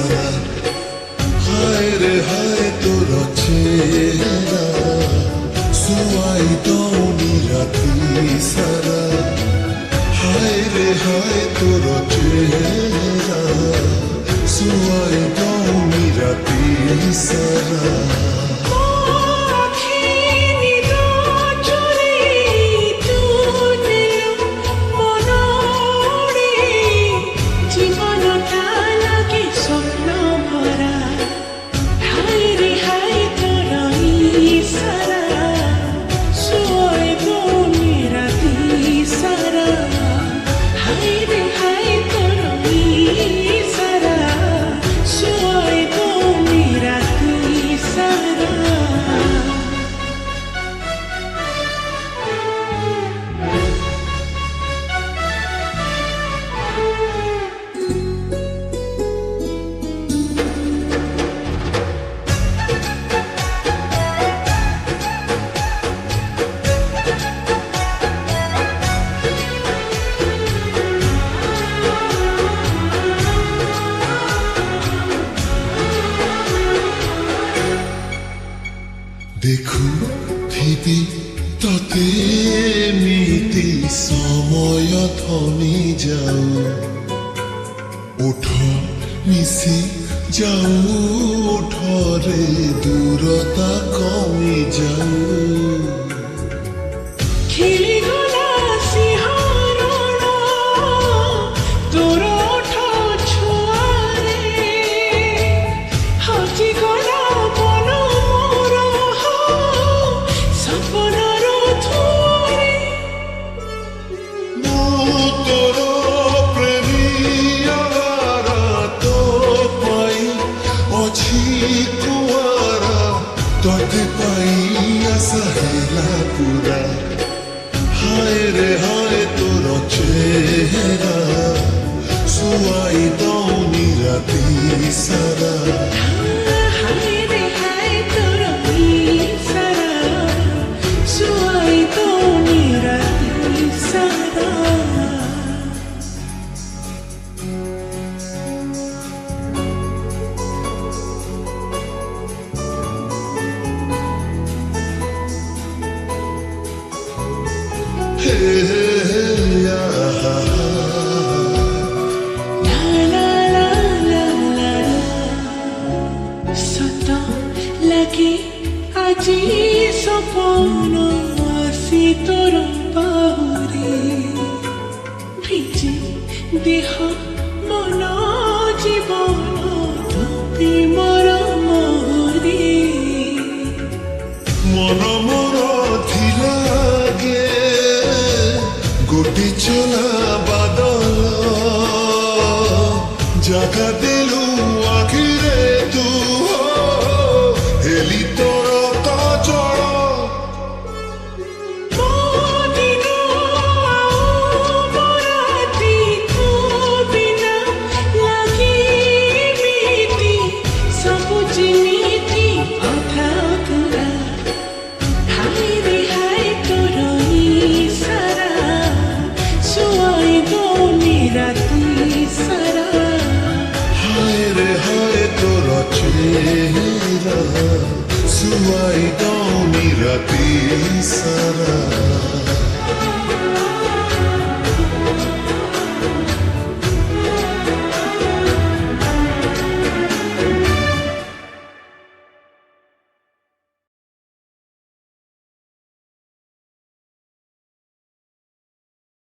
सारा हाय रे हाय तोर चेहरा सुआई दौनी राती सारा हाय रे हाय तोर चेहरा सुआई दौनी राती सारा দেখুথিবি ততে এমিতি সময় ধনি যাও ওঠ মিশি যাও ওঠরে দূরতা কমি যাও तोते पाई आशा हेला पूरा हाय रे हाय तोर चेहरा सुआई दौनी राती सारा हाय रे हाय तोर सारा सुआई दौनी राती सारा लगे আজি সপন আসি তোর পাহরি ভিজি দেহ মন জীবন তুমি মর মরি মন মর ধিলাগে গোটি চলা বাদল জাগা দেলু আখিরে তু হেলি তোর কাজল चेहरा सुआई दौनी राती सारा